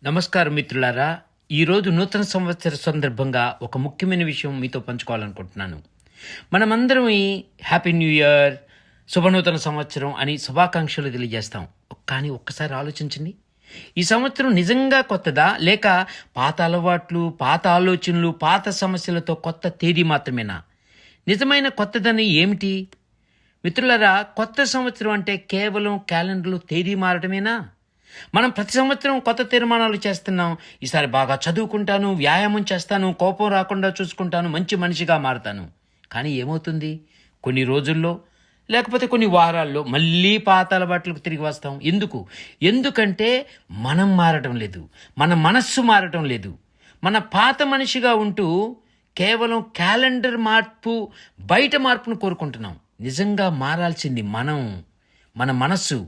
నమస్కారం మిత్రులారా. ఈరోజు నూతన సంవత్సర సందర్భంగా ఒక ముఖ్యమైన విషయం మీతో పంచుకోవాలనుకుంటున్నాను. మనమందరం ఈ హ్యాపీ న్యూ ఇయర్, శుభనూతన సంవత్సరం అని శుభాకాంక్షలు తెలియజేస్తాం. కానీ ఒక్కసారి ఆలోచించండి, ఈ సంవత్సరం నిజంగా కొత్తదా, లేక పాత అలవాట్లు, పాత ఆలోచనలు, పాత సమస్యలతో కొత్త తేదీ మాత్రమేనా? నిజమైన కొత్తదని ఏమిటి? మిత్రులారా, కొత్త సంవత్సరం అంటే కేవలం క్యాలెండర్లో తేదీ మారటమేనా? మనం ప్రతి సంవత్సరం కొత్త తీర్మానాలు చేస్తున్నాం. ఈసారి బాగా చదువుకుంటాను, వ్యాయామం చేస్తాను, కోపం రాకుండా చూసుకుంటాను, మంచి మనిషిగా మారుతాను. కానీ ఏమవుతుంది? కొన్ని రోజుల్లో లేకపోతే కొన్ని వారాల్లో మళ్ళీ పాత అలవాట్లకు తిరిగి వస్తాం. ఎందుకంటే మనం మారటం లేదు, మన మనస్సు మారటం లేదు. మన పాత మనిషిగా ఉంటూ కేవలం క్యాలెండర్ మార్పు, బయట మార్పును కోరుకుంటున్నాం. నిజంగా మారాల్సింది మన మనస్సు.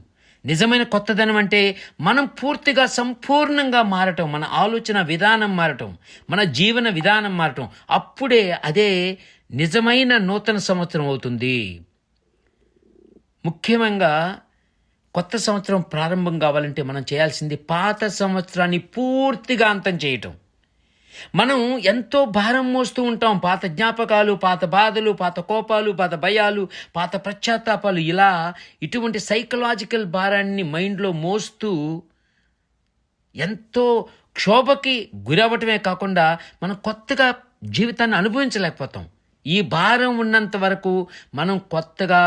నిజమైన కొత్తదనం అంటే మనం పూర్తిగా సంపూర్ణంగా మారటం, మన ఆలోచన విధానం మారటం, మన జీవన విధానం మారటం. అప్పుడే అదే నిజమైన నూతన సంవత్సరం అవుతుంది. ముఖ్యంగా కొత్త సంవత్సరం ప్రారంభం కావాలంటే మనం చేయాల్సింది పాత సంవత్సరాన్ని పూర్తిగా అంతం చేయటం. మనం ఎంతో భారం మోస్తూ ఉంటాం. పాత జ్ఞాపకాలు, పాత బాధలు, పాత కోపాలు, పాత భయాలు, పాత పశ్చాత్తాపాలు, ఇలా ఇటువంటి సైకలాజికల్ భారాన్ని మైండ్లో మోస్తూ ఎంతో క్షోభకి గురవ్వటమే కాకుండా మనం కొత్తగా జీవితాన్ని అనుభవించలేకపోతాం. ఈ భారం ఉన్నంత వరకు మనం కొత్తగా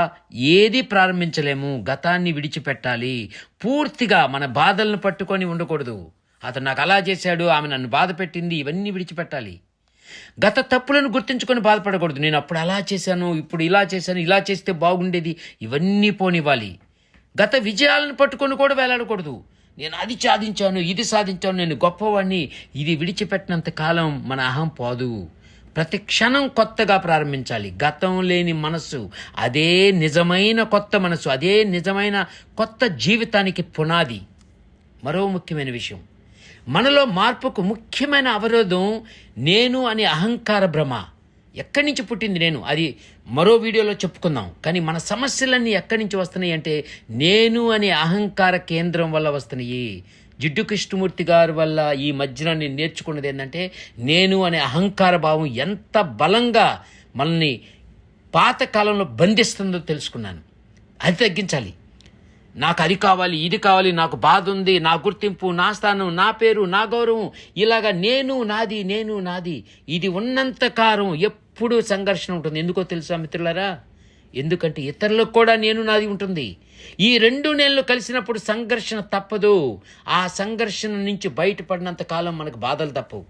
ఏది ప్రారంభించలేము. గతాన్ని విడిచిపెట్టాలి. పూర్తిగా మన బాధలను పట్టుకొని ఉండకూడదు. అతను నాకు అలా చేశాడు, ఆమె నన్ను బాధ పెట్టింది, ఇవన్నీ విడిచిపెట్టాలి. గత తప్పులను గుర్తించుకొని బాధపడకూడదు. నేను అప్పుడు అలా చేశాను, ఇప్పుడు ఇలా చేశాను, ఇలా చేస్తే బాగుండేది, ఇవన్నీ పోనివ్వాలి. గత విజయాలను పట్టుకొని కూడా వేలాడకూడదు. నేను అది సాధించాను, ఇది సాధించాను, నేను గొప్పవాడిని, ఇది విడిచిపెట్టినంత కాలం మన అహం పోదు. ప్రతి క్షణం కొత్తగా ప్రారంభించాలి. గతం లేని మనసు అదే నిజమైన కొత్త మనసు, అదే నిజమైన కొత్త జీవితానికి పునాది. మరో ముఖ్యమైన విషయం, మనలో మార్పుకు ముఖ్యమైన అవరోధం నేను అనే అహంకార భ్రమ. ఎక్కడి నుంచి పుట్టింది నేను? అది మరో వీడియోలో చెప్పుకుందాం. కానీ మన సమస్యలన్నీ ఎక్కడి నుంచి వస్తున్నాయి అంటే నేను అనే అహంకార కేంద్రం వల్ల వస్తున్నాయి. జిడ్డు కృష్ణమూర్తి గారి వల్ల ఈ మధ్యన నేను నేర్చుకున్నది ఏంటంటే, నేను అనే అహంకార భావం ఎంత బలంగా మనల్ని పాతకాలంలో బంధిస్తుందో తెలుసుకున్నాను. అది తగ్గించాలి. నాకు అది కావాలి, ఇది కావాలి, నాకు బాధ ఉంది, నా గుర్తింపు, నా స్థానం, నా పేరు, నా గౌరవం, ఇలాగా నేను నాది ఇది ఉన్నంత కాలం ఎప్పుడూ సంఘర్షణ ఉంటుంది. ఎందుకో తెలుసా మిత్రులారా? ఎందుకంటే ఇతరులకు కూడా నేను నాది ఉంటుంది. ఈ రెండు నేళ్ళు కలిసినప్పుడు సంఘర్షణ తప్పదు. ఆ సంఘర్షణ నుంచి బయటపడినంత కాలం మనకు బాధలు తప్పవు.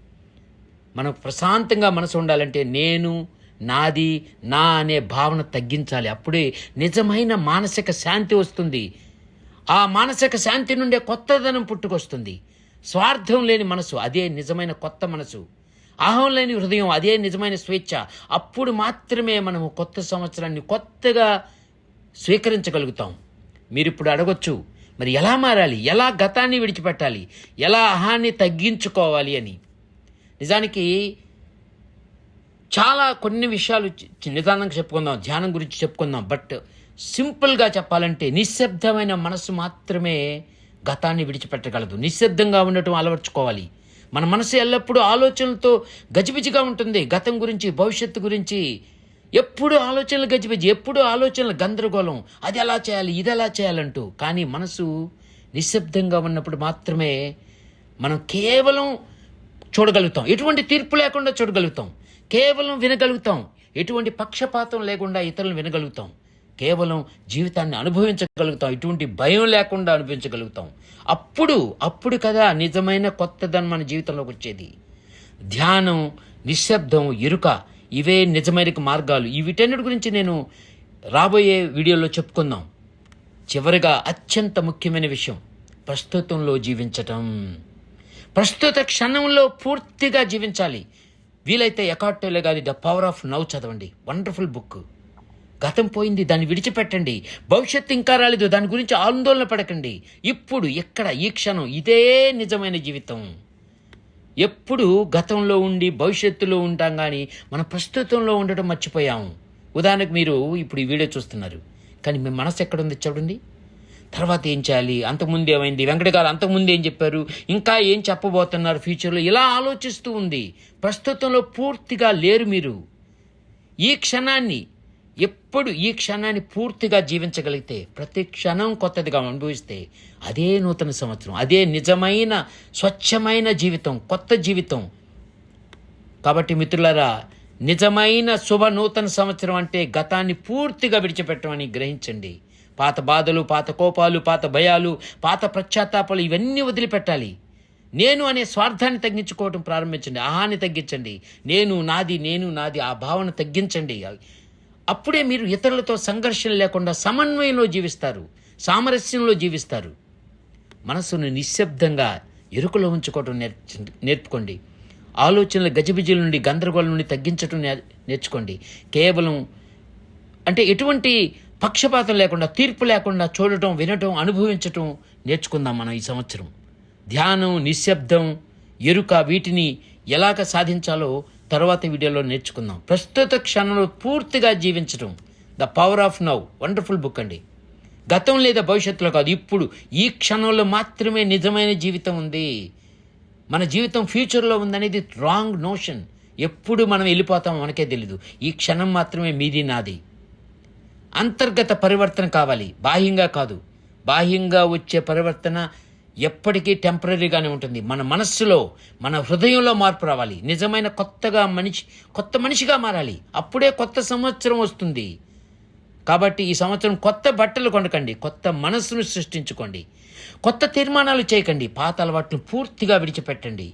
మనకు ప్రశాంతంగా మనసు ఉండాలంటే నేను, నాది, నా అనే భావన తగ్గించాలి. అప్పుడే నిజమైన మానసిక శాంతి వస్తుంది. ఆ మానసిక శాంతి నుండే కొత్తదనం పుట్టుకొస్తుంది. స్వార్థం లేని మనసు అదే నిజమైన కొత్త మనసు. అహం లేని హృదయం అదే నిజమైన స్వేచ్ఛ. అప్పుడు మాత్రమే మనము కొత్త సంవత్సరాన్ని కొత్తగా స్వీకరించగలుగుతాం. మీరు ఇప్పుడు అడగొచ్చు, మరి ఎలా మారాలి, ఎలా గతాన్ని విడిచిపెట్టాలి, ఎలా అహాన్ని తగ్గించుకోవాలి అని. నిజానికి చాలా కొన్ని విషయాలు నిదానంగా చెప్పుకుందాం, ధ్యానం గురించి చెప్పుకుందాం. బట్ సింపుల్గా చెప్పాలంటే నిశ్శబ్దమైన మనసు మాత్రమే గతాన్ని విడిచిపెట్టగలదు. నిశ్శబ్దంగా ఉండటం అలవర్చుకోవాలి. మన మనసు ఎల్లప్పుడూ ఆలోచనలతో గజిబిజిగా ఉంటుంది. గతం గురించి, భవిష్యత్తు గురించి ఎప్పుడు ఆలోచనలు గజిబిజి, ఎప్పుడు ఆలోచనలు గందరగోళం, అది ఎలా చేయాలి, ఇది ఎలా చేయాలంటూ. కానీ మనసు నిశ్శబ్దంగా ఉన్నప్పుడు మాత్రమే మనం కేవలం చూడగలుగుతాం. ఎటువంటి తీర్పు లేకుండా చూడగలుగుతాం. కేవలం వినగలుగుతాం. ఎటువంటి పక్షపాతం లేకుండా ఇతరులను వినగలుగుతాం. కేవలం జీవితాన్ని అనుభవించగలుగుతాం. ఎటువంటి భయం లేకుండా అనుభవించగలుగుతాం. అప్పుడు కదా నిజమైన కొత్తదనం మన జీవితంలోకి వచ్చేది. ధ్యానం, నిశ్శబ్దం, ఎరుక, ఇవే నిజమైన మార్గాలు. వీటన్నిటి గురించి నేను రాబోయే వీడియోలో చెప్పుకుందాం. చివరిగా అత్యంత ముఖ్యమైన విషయం, ప్రస్తుతంలో జీవించటం. ప్రస్తుత క్షణంలో పూర్తిగా జీవించాలి. వీలైతే ఎకార్ట్ టోలే గారి ద పవర్ ఆఫ్ నౌ చదవండి. Wonderful book. గతం పోయింది, దాన్ని విడిచిపెట్టండి. భవిష్యత్తు ఇంకా రాలేదు, దాని గురించి ఆందోళన పడకండి. ఇప్పుడు ఎక్కడ, ఈ క్షణం, ఇదే నిజమైన జీవితం. ఎప్పుడు గతంలో ఉండి భవిష్యత్తులో ఉంటాం, కానీ మన ప్రస్తుతంలో ఉండటం మర్చిపోయాము. ఉదాహరణకు మీరు ఇప్పుడు ఈ వీడియో చూస్తున్నారు, కానీ మీ మనసు ఎక్కడుంది చూడండి. తర్వాత ఏం చేయాలి, అంతకుముందు ఏమైంది, వెంకట గారు అంతకుముందు ఏం చెప్పారు, ఇంకా ఏం చెప్పబోతున్నారు ఫ్యూచర్లో, ఇలా ఆలోచిస్తూ ఉంది. ప్రస్తుతంలో పూర్తిగా లేరు మీరు. ఈ క్షణాన్ని పూర్తిగా జీవించగలిగితే, ప్రతి క్షణం కొత్తదిగా అనుభవిస్తే, అదే నూతన సంవత్సరం, అదే నిజమైన స్వచ్ఛమైన జీవితం, కొత్త జీవితం. కాబట్టి మిత్రులారా, నిజమైన శుభ నూతన సంవత్సరం అంటే గతాన్ని పూర్తిగా విడిచిపెట్టమని గ్రహించండి. పాత బాధలు, పాత కోపాలు, పాత భయాలు, పాత పశ్చాత్తాపాలు ఇవన్నీ వదిలిపెట్టాలి. నేను అనే స్వార్థాన్ని తగ్గించుకోవటం ప్రారంభించండి. ఆహాన్ని తగ్గించండి. నేను నాది ఆ భావన తగ్గించండి. అప్పుడే మీరు ఇతరులతో సంఘర్షణ లేకుండా సమన్వయంలో జీవిస్తారు, సామరస్యంలో జీవిస్తారు. మనసును నిశ్శబ్దంగా ఎరుకలో ఉంచుకోవటం నేర్చుకోండి. ఆలోచనల గజిబిజిల నుండి, గందరగోళం నుండి తగ్గించటం నేర్చుకోండి. కేవలం ఎటువంటి పక్షపాతం లేకుండా, తీర్పు లేకుండా చూడటం, వినటం, అనుభవించటం నేర్చుకుందాం మనం ఈ సంవత్సరం. ధ్యానం, నిశ్శబ్దం, ఎరుక, వీటిని ఎలాగ సాధించాలో తర్వాత వీడియోలో నేర్చుకుందాం. ప్రస్తుత క్షణంలో పూర్తిగా జీవించటం, the power of now, wonderful book అండి. గతం లేదా భవిష్యత్తులో కాదు, ఇప్పుడు ఈ క్షణంలో మాత్రమే నిజమైన జీవితం ఉంది. మన జీవితం ఫ్యూచర్లో ఉందనేది రాంగ్ నోషన్. ఎప్పుడు మనం వెళ్ళిపోతామో మనకే తెలీదు. ఈ క్షణం మాత్రమే మీది, నాది. అంతర్గత పరివర్తన కావాలి, బాహ్యంగా కాదు. బాహ్యంగా వచ్చే పరివర్తన ఎప్పటికీ టెంపరీగానే ఉంటుంది. మన మనస్సులో, మన హృదయంలో మార్పు రావాలి. నిజమైన కొత్త మనిషిగా మారాలి. అప్పుడే కొత్త సంవత్సరం వస్తుంది. కాబట్టి ఈ సంవత్సరం కొత్త బట్టలు కొనకండి, కొత్త మనస్సును సృష్టించుకోండి. కొత్త తీర్మానాలు చేయకండి, పాత అలవాట్లను పూర్తిగా విడిచిపెట్టండి.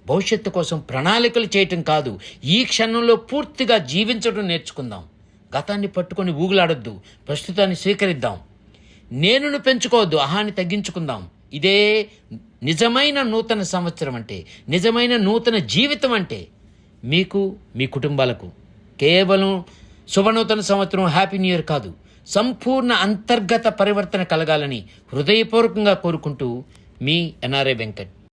భవిష్యత్తు కోసం ప్రణాళికలు చేయటం కాదు, ఈ క్షణంలో పూర్తిగా జీవించడం నేర్చుకుందాం. గతాన్ని పట్టుకొని ఊగులాడొద్దు, ప్రస్తుతాన్ని స్వీకరిద్దాం. నేనును పెంచుకోవద్దు, అహాన్ని తగ్గించుకుందాం. ఇదే నిజమైన నూతన సంవత్సరం అంటే, నిజమైన నూతన జీవితం అంటే మీకు, మీ కుటుంబాలకు. కేవలం శుభనూతన సంవత్సరం, హ్యాపీ న్యూ ఇయర్ కాదు, సంపూర్ణ అంతర్గత పరివర్తన కలగాలని హృదయపూర్వకంగా కోరుకుంటూ మీ ఎన్ఆర్ఐ వెంకట్.